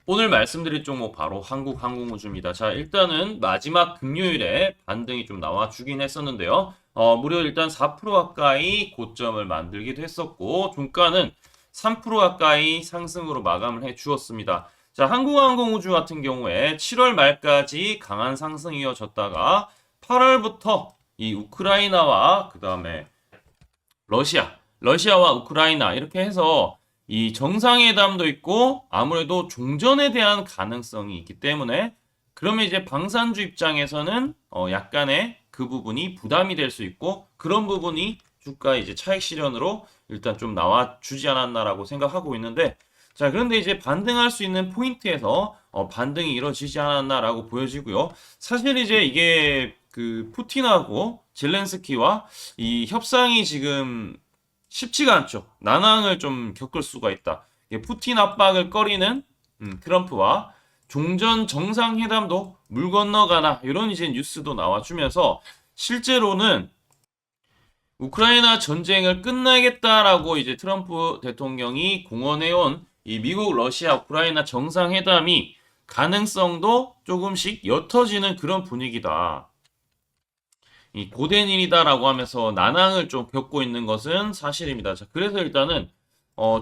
오늘 말씀드릴 종목 바로 한국항공우주입니다. 자, 일단은 마지막 금요일에 반등이 좀 나와주긴 했었는데요. 무려 일단 4% 가까이 고점을 만들기도 했었고, 종가는 3% 가까이 상승으로 마감을 해 주었습니다. 자, 한국항공우주 같은 경우에 7월 말까지 강한 상승이 이어졌다가 8월부터 이 우크라이나와 그 다음에 러시아와 우크라이나 이렇게 해서 이 정상회담도 있고 아무래도 종전에 대한 가능성이 있기 때문에 그러면 이제 방산주 입장에서는 약간의 그 부분이 부담이 될 수 있고 그런 부분이 주가 이제 차익 실현으로 일단 좀 나와 주지 않았나라고 생각하고 있는데 자 그런데 이제 반등할 수 있는 포인트에서 반등이 이루어지지 않았나라고 보여지고요. 사실 이제 이게 그 푸틴하고 젤렌스키와 이 협상이 지금 쉽지가 않죠. 난항을 좀 겪을 수가 있다. 푸틴 압박을 꺼리는 트럼프와 종전 정상회담도 물 건너가나 이런 이제 뉴스도 나와주면서 실제로는 우크라이나 전쟁을 끝내겠다라고 이제 트럼프 대통령이 공언해온 이 미국, 러시아, 우크라이나 정상회담이 가능성도 조금씩 옅어지는 그런 분위기다. 이 고된 일이다라고 하면서 난항을 좀 겪고 있는 것은 사실입니다. 자, 그래서 일단은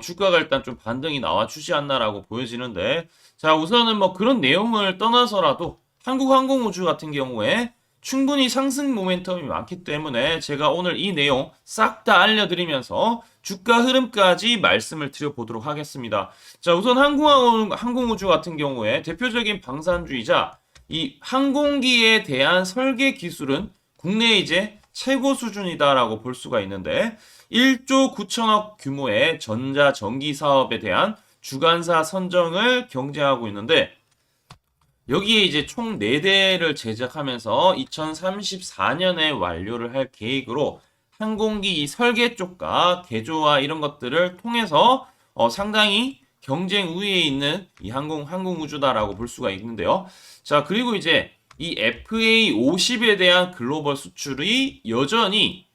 주가가 일단 좀 반등이 나와주지 않나라고 보여지는데 자 우선은 뭐 그런 내용을 떠나서라도 한국항공우주 같은 경우에 충분히 상승 모멘텀이 많기 때문에 제가 오늘 이 내용 싹 다 알려드리면서 주가 흐름까지 말씀을 드려보도록 하겠습니다. 자 우선 항공우주 같은 경우에 대표적인 방산주의자 이 항공기에 대한 설계 기술은 국내 이제 최고 수준이다라고 볼 수가 있는데 1조 9천억 규모의 전자전기 사업에 대한 주관사 선정을 경쟁하고 있는데 여기에 이제 총 4대를 제작하면서 2034년에 완료를 할 계획으로 항공기 설계 쪽과 개조와 이런 것들을 통해서 상당히 경쟁 우위에 있는 이 항공우주다라고 볼 수가 있는데요. 자, 그리고 이제 이 FA50에 대한 글로벌 수출이 여전히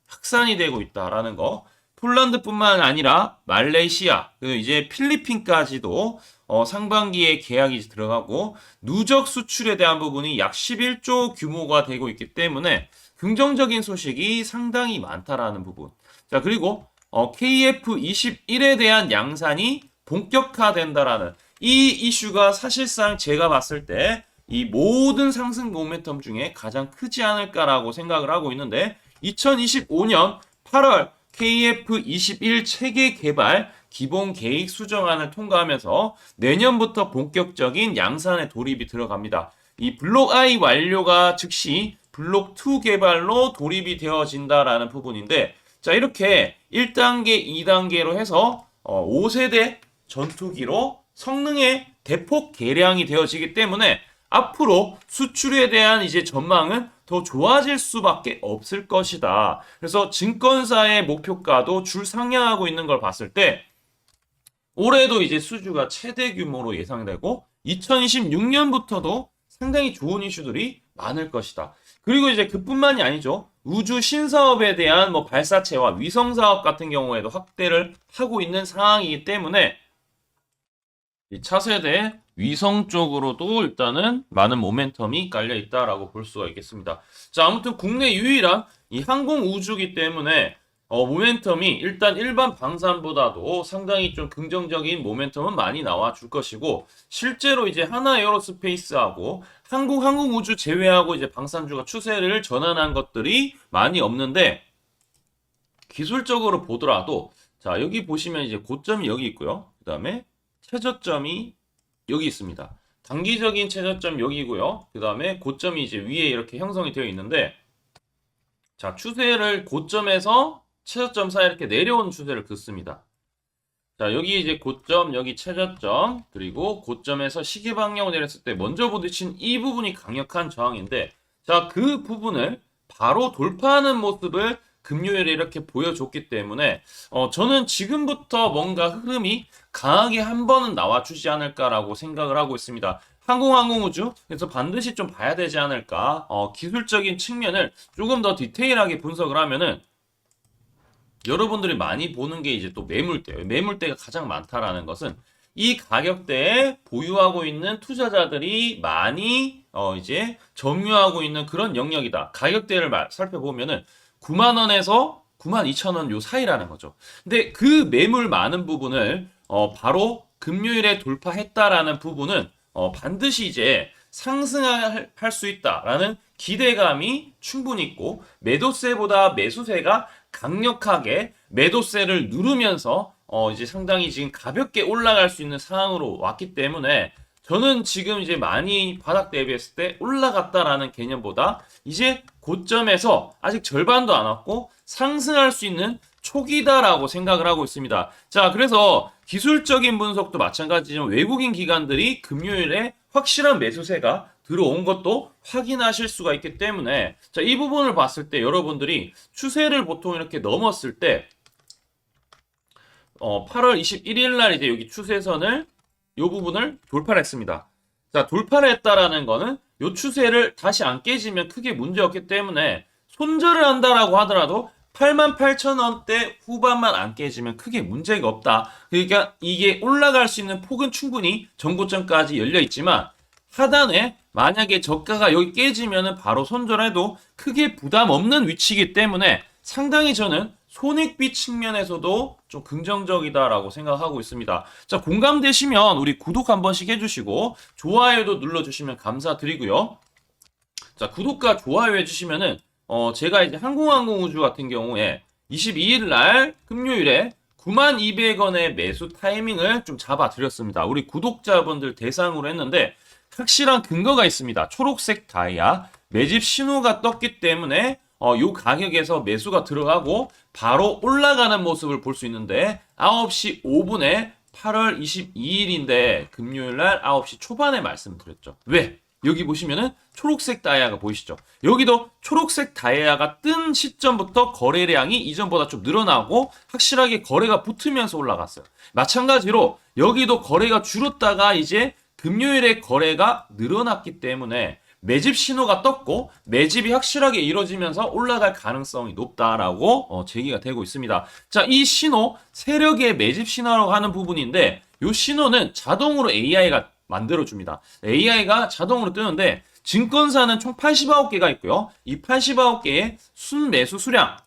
확산이 되고 있다라는 거. 폴란드뿐만 아니라 말레이시아, 그리고 이제 필리핀까지도 상반기에 계약이 들어가고 누적 수출에 대한 부분이 약 11조 규모가 되고 있기 때문에 긍정적인 소식이 상당히 많다라는 부분. 자, 그리고 KF21에 대한 양산이 본격화된다라는 이 이슈가 사실상 제가 봤을 때 이 모든 상승 모멘텀 중에 가장 크지 않을까라고 생각을 하고 있는데 2025년 8월 KF21 체계 개발 기본 계획 수정안을 통과하면서 내년부터 본격적인 양산에 돌입이 들어갑니다. 이 블록 I 완료가 즉시 블록 2 개발로 돌입이 되어진다라는 부분인데 자 이렇게 1단계, 2단계로 해서 5세대 전투기로 성능의 대폭 개량이 되어지기 때문에 앞으로 수출에 대한 이제 전망은 더 좋아질 수밖에 없을 것이다. 그래서 증권사의 목표가도 줄 상향하고 있는 걸 봤을 때 올해도 이제 수주가 최대 규모로 예상되고 2026년부터도 상당히 좋은 이슈들이 많을 것이다. 그리고 이제 그뿐만이 아니죠. 우주 신사업에 대한 뭐 발사체와 위성 사업 같은 경우에도 확대를 하고 있는 상황이기 때문에 이 차세대 위성 쪽으로도 일단은 많은 모멘텀이 깔려 있다라고 볼 수가 있겠습니다. 자, 아무튼 국내 유일한 이 항공 우주기 때문에 모멘텀이 일단 일반 방산보다도 상당히 좀 긍정적인 모멘텀은 많이 나와 줄 것이고 실제로 이제 하나 에어로스페이스하고 한국 항공우주 제외하고 이제 방산주가 추세를 전환한 것들이 많이 없는데 기술적으로 보더라도 자, 여기 보시면 이제 고점이 여기 있고요. 그다음에 최저점이 여기 있습니다. 단기적인 최저점 여기고요. 그 다음에 고점이 이제 위에 이렇게 형성이 되어 있는데 자 추세를 고점에서 최저점 사이 이렇게 내려오는 추세를 긋습니다. 자 여기 이제 고점 여기 최저점 그리고 고점에서 시계 방향으로 내렸을 때 먼저 부딪힌 이 부분이 강력한 저항인데 자 그 부분을 바로 돌파하는 모습을 금요일에 이렇게 보여줬기 때문에 저는 지금부터 뭔가 흐름이 강하게 한 번은 나와주지 않을까라고 생각을 하고 있습니다. 항공우주 그래서 반드시 좀 봐야 되지 않을까. 기술적인 측면을 조금 더 디테일하게 분석을 하면은 여러분들이 많이 보는 게 이제 또 매물대예요. 매물대가 가장 많다라는 것은 이 가격대에 보유하고 있는 투자자들이 많이 이제 점유하고 있는 그런 영역이다. 가격대를 살펴보면은 9만 원에서 9만 2천 원 요 사이라는 거죠. 근데 그 매물 많은 부분을 바로 금요일에 돌파했다라는 부분은 반드시 이제 상승할 수 있다라는 기대감이 충분히 있고 매도세보다 매수세가 강력하게 매도세를 누르면서 이제 상당히 지금 가볍게 올라갈 수 있는 상황으로 왔기 때문에 저는 지금 이제 많이 바닥 대비했을 때 올라갔다라는 개념보다 이제 고점에서 아직 절반도 안 왔고 상승할 수 있는 초기다라고 생각을 하고 있습니다. 자, 그래서 기술적인 분석도 마찬가지지만 외국인 기관들이 금요일에 확실한 매수세가 들어온 것도 확인하실 수가 있기 때문에 자, 이 부분을 봤을 때 여러분들이 추세를 보통 이렇게 넘었을 때 8월 21일 날 이제 여기 추세선을 이 부분을 돌파를 했습니다. 자, 돌파를 했다라는 거는 이 추세를 다시 안 깨지면 크게 문제 없기 때문에 손절을 한다라고 하더라도 88,000원대 후반만 안 깨지면 크게 문제가 없다. 그러니까 이게 올라갈 수 있는 폭은 충분히 전고점까지 열려 있지만 하단에 만약에 저가가 여기 깨지면은 바로 손절해도 크게 부담 없는 위치이기 때문에 상당히 저는 손익비 측면에서도 좀 긍정적이다라고 생각하고 있습니다. 자, 공감되시면 우리 구독 한 번씩 해주시고 좋아요도 눌러주시면 감사드리고요. 자, 구독과 좋아요 해주시면은 제가 이제 항공우주 같은 경우에 22일 날 금요일에 92,200원의 매수 타이밍을 좀 잡아드렸습니다. 우리 구독자분들 대상으로 했는데 확실한 근거가 있습니다. 초록색 다이아 매집 신호가 떴기 때문에 요 가격에서 매수가 들어가고 바로 올라가는 모습을 볼 수 있는데 9시 5분에 8월 22일인데 금요일날 9시 초반에 말씀드렸죠. 왜? 여기 보시면은 초록색 다이아가 보이시죠? 여기도 초록색 다이아가 뜬 시점부터 거래량이 이전보다 좀 늘어나고 확실하게 거래가 붙으면서 올라갔어요. 마찬가지로 여기도 거래가 줄었다가 이제 금요일에 거래가 늘어났기 때문에 매집 신호가 떴고 매집이 확실하게 이루어지면서 올라갈 가능성이 높다라고 제기가 되고 있습니다. 자, 이 신호 세력의 매집 신호라고 하는 부분인데 이 신호는 자동으로 AI가 만들어줍니다. AI가 자동으로 뜨는데 증권사는 총 89개가 있고요. 이 89개의 순매수 수량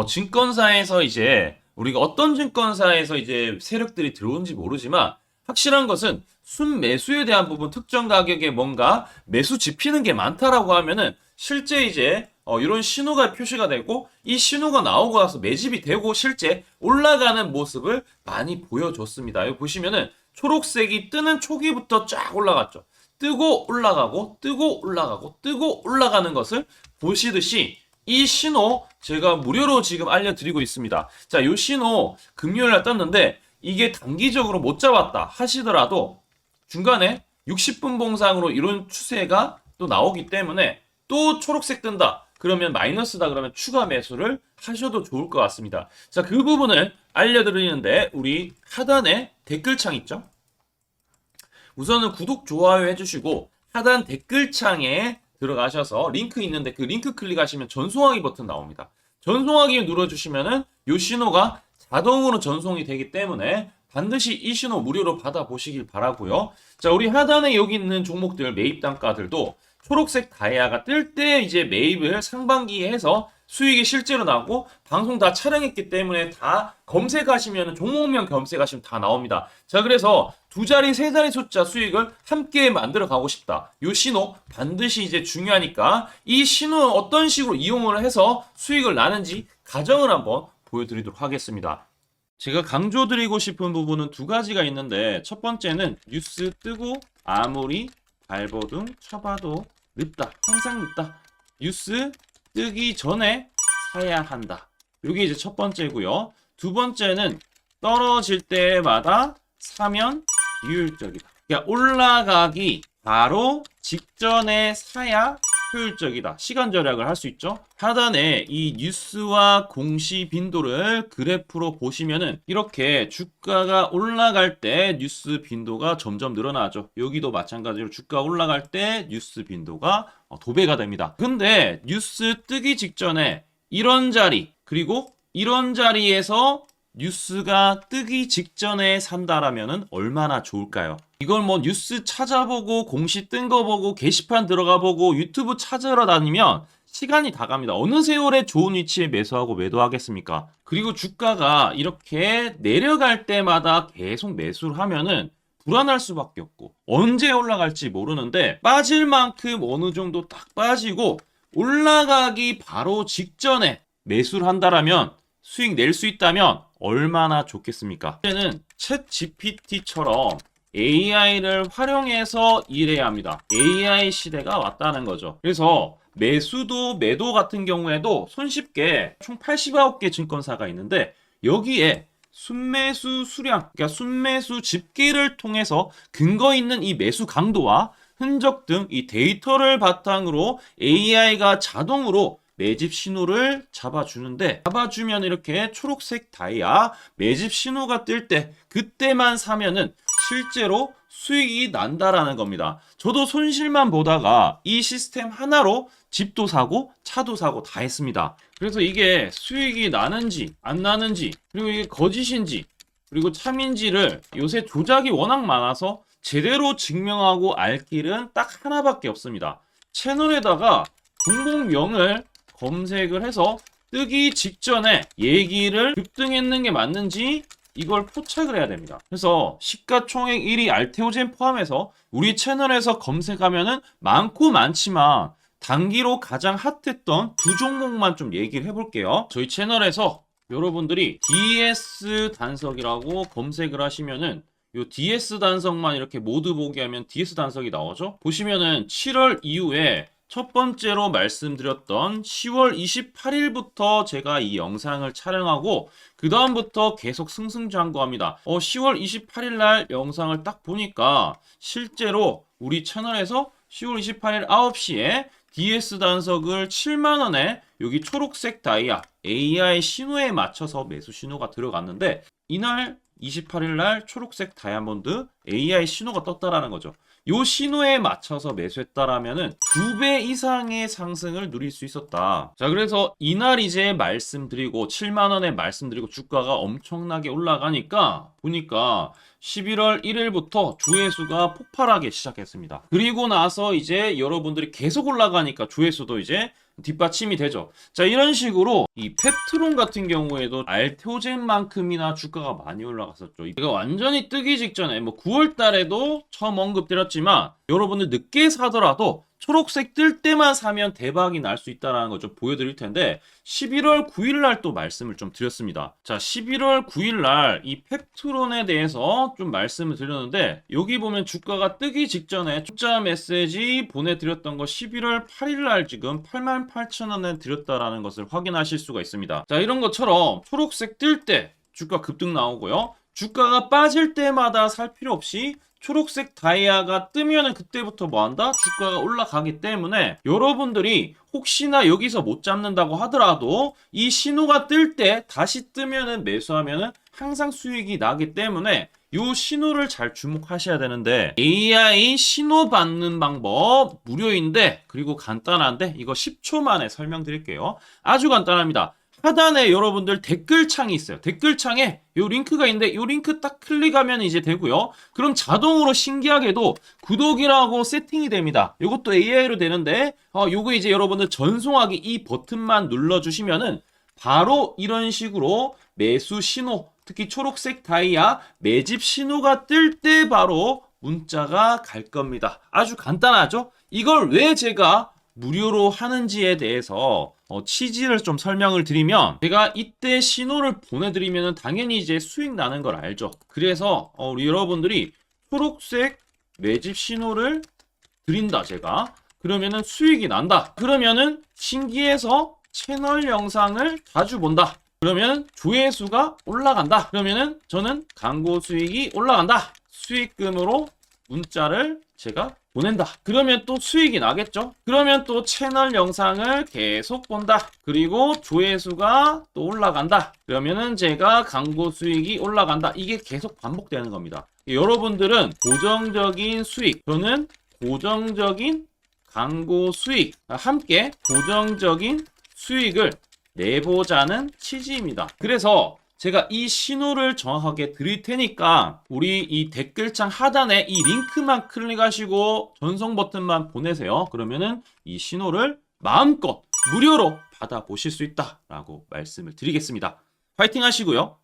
증권사에서 이제 우리가 어떤 증권사에서 이제 세력들이 들어오는지 모르지만 확실한 것은 순매수에 대한 부분 특정 가격에 뭔가 매수 집히는 게 많다라고 하면은 실제 이제 이런 신호가 표시가 되고 이 신호가 나오고 나서 매집이 되고 실제 올라가는 모습을 많이 보여줬습니다. 여기 보시면은 초록색이 뜨는 초기부터 쫙 올라갔죠. 뜨고 올라가고 뜨고 올라가고 뜨고 올라가는 것을 보시듯이 이 신호 제가 무료로 지금 알려드리고 있습니다. 자, 이 신호 금요일날 떴는데 이게 단기적으로 못 잡았다 하시더라도 중간에 60분 봉상으로 이런 추세가 또 나오기 때문에 또 초록색 뜬다. 그러면 마이너스다. 그러면 추가 매수를 하셔도 좋을 것 같습니다. 자, 그 부분을 알려드리는데 우리 하단에 댓글창 있죠? 우선은 구독, 좋아요 해주시고 하단 댓글창에 들어가셔서 링크 있는데 그 링크 클릭하시면 전송하기 버튼 나옵니다. 전송하기 눌러주시면은 이 신호가 자동으로 전송이 되기 때문에 반드시 이 신호 무료로 받아보시길 바라고요. 자, 우리 하단에 여기 있는 종목들 매입 단가들도 초록색 다이아가 뜰 때 이제 매입을 상반기에 해서 수익이 실제로 나고 방송 다 촬영했기 때문에 다 검색하시면 종목명 검색하시면 다 나옵니다. 자, 그래서 두 자리, 세 자리 숫자 수익을 함께 만들어 가고 싶다. 이 신호 반드시 이제 중요하니까 이 신호 어떤 식으로 이용을 해서 수익을 나는지 가정을 한번 보여드리도록 하겠습니다. 제가 강조드리고 싶은 부분은 두 가지가 있는데 첫 번째는 뉴스 뜨고 아무리 발버둥 쳐봐도 늦다. 항상 늦다. 뉴스 뜨기 전에 사야 한다. 이게 이제 첫 번째고요. 두 번째는 떨어질 때마다 사면 비효율적이다. 그러니까 올라가기 바로 직전에 사야 효율적이다. 시간 절약을 할 수 있죠. 하단에 이 뉴스와 공시 빈도를 그래프로 보시면은 이렇게 주가가 올라갈 때 뉴스 빈도가 점점 늘어나죠. 여기도 마찬가지로 주가 올라갈 때 뉴스 빈도가 도배가 됩니다. 근데 뉴스 뜨기 직전에 이런 자리 그리고 이런 자리에서 뉴스가 뜨기 직전에 산다라면은 얼마나 좋을까요? 이걸 뭐 뉴스 찾아보고 공시 뜬 거 보고 게시판 들어가 보고 유튜브 찾으러 다니면 시간이 다 갑니다. 어느 세월에 좋은 위치에 매수하고 매도하겠습니까? 그리고 주가가 이렇게 내려갈 때마다 계속 매수를 하면은 불안할 수밖에 없고 언제 올라갈지 모르는데 빠질 만큼 어느 정도 딱 빠지고 올라가기 바로 직전에 매수를 한다라면 수익 낼 수 있다면 얼마나 좋겠습니까? 이제는 챗 GPT처럼 AI를 활용해서 일해야 합니다. AI 시대가 왔다는 거죠. 그래서 매수도 매도 같은 경우에도 손쉽게 총 89개 증권사가 있는데 여기에 순매수 수량, 그러니까 순매수 집계를 통해서 근거 있는 이 매수 강도와 흔적 등 이 데이터를 바탕으로 AI가 자동으로 매집 신호를 잡아주면 이렇게 초록색 다이아 매집 신호가 뜰 때 그때만 사면은 실제로 수익이 난다라는 겁니다. 저도 손실만 보다가 이 시스템 하나로 집도 사고 차도 사고 다 했습니다. 그래서 이게 수익이 나는지 안 나는지 그리고 이게 거짓인지 그리고 참인지를 요새 조작이 워낙 많아서 제대로 증명하고 알 길은 딱 하나밖에 없습니다. 채널에다가 종목명을 검색을 해서 뜨기 직전에 얘기를 급등했는 게 맞는지 이걸 포착을 해야 됩니다. 그래서 시가총액 1위 알테오젠 포함해서 우리 채널에서 검색하면은 많고 많지만 단기로 가장 핫했던 두 종목만 좀 얘기를 해볼게요. 저희 채널에서 여러분들이 DS 단석이라고 검색을 하시면은 요 DS 단석만 이렇게 모두 보기 하면 DS 단석이 나오죠. 보시면은 7월 이후에 첫 번째로 말씀드렸던 10월 28일부터 제가 이 영상을 촬영하고 그 다음부터 계속 승승장구합니다. 10월 28일 날 영상을 딱 보니까 실제로 우리 채널에서 10월 28일 9시에 DS 단석을 7만원에 여기 초록색 다이아 AI 신호에 맞춰서 매수 신호가 들어갔는데 이날 28일 날 초록색 다이아몬드 AI 신호가 떴다라는 거죠. 요 신호에 맞춰서 매수했다라면은 2배 이상의 상승을 누릴 수 있었다. 자, 그래서 이날 이제 말씀드리고 7만원에 말씀드리고 주가가 엄청나게 올라가니까 보니까 11월 1일부터 조회수가 폭발하기 시작했습니다. 그리고 나서 이제 여러분들이 계속 올라가니까 조회수도 이제 뒷받침이 되죠. 자, 이런 식으로 이 펩트론 같은 경우에도 알테오젠만큼이나 주가가 많이 올라갔었죠. 이거 완전히 뜨기 직전에 뭐 9월 달에도 처음 언급드렸지만 여러분들 늦게 사더라도 초록색 뜰 때만 사면 대박이 날 수 있다는 거 좀 보여드릴 텐데 11월 9일 날 또 말씀을 좀 드렸습니다. 자, 11월 9일 날 이 펩트론에 대해서 좀 말씀을 드렸는데 여기 보면 주가가 뜨기 직전에 투자 메시지 보내드렸던 거 11월 8일 날 지금 88,000원에 드렸다라는 것을 확인하실 수가 있습니다. 자, 이런 것처럼 초록색 뜰 때 주가 급등 나오고요. 주가가 빠질 때마다 살 필요 없이 초록색 다이아가 뜨면은 그때부터 뭐한다? 주가가 올라가기 때문에 여러분들이 혹시나 여기서 못 잡는다고 하더라도 이 신호가 뜰 때 다시 뜨면은 매수하면은 항상 수익이 나기 때문에 요 신호를 잘 주목하셔야 되는데 AI 신호 받는 방법 무료인데 그리고 간단한데 이거 10초 만에 설명드릴게요. 아주 간단합니다. 하단에 여러분들 댓글창이 있어요. 댓글창에 요 링크가 있는데 요 링크 딱 클릭하면 이제 되고요. 그럼 자동으로 신기하게도 구독이라고 세팅이 됩니다. 요것도 AI로 되는데 요거 이제 여러분들 전송하기 이 버튼만 눌러주시면은 바로 이런 식으로 매수 신호 특히 초록색 다이아 매집 신호가 뜰 때 바로 문자가 갈 겁니다. 아주 간단하죠? 이걸 왜 제가 무료로 하는지에 대해서 취지를 좀 설명을 드리면 제가 이때 신호를 보내드리면 당연히 이제 수익 나는 걸 알죠. 그래서 우리 여러분들이 초록색 매집 신호를 드린다 제가 그러면은 수익이 난다. 그러면은 신기해서 채널 영상을 자주 본다. 그러면 조회수가 올라간다. 그러면은 저는 광고 수익이 올라간다. 수익금으로 문자를 제가 보낸다. 그러면 또 수익이 나겠죠? 그러면 또 채널 영상을 계속 본다. 그리고 조회수가 또 올라간다. 그러면은 제가 광고 수익이 올라간다. 이게 계속 반복되는 겁니다. 여러분들은 고정적인 수익, 저는 고정적인 광고 수익, 함께 고정적인 수익을 내보자는 취지입니다. 그래서 제가 이 신호를 정확하게 드릴 테니까 우리 이 댓글창 하단에 이 링크만 클릭하시고 전송 버튼만 보내세요. 그러면은 이 신호를 마음껏 무료로 받아보실 수 있다라고 말씀을 드리겠습니다. 파이팅 하시고요.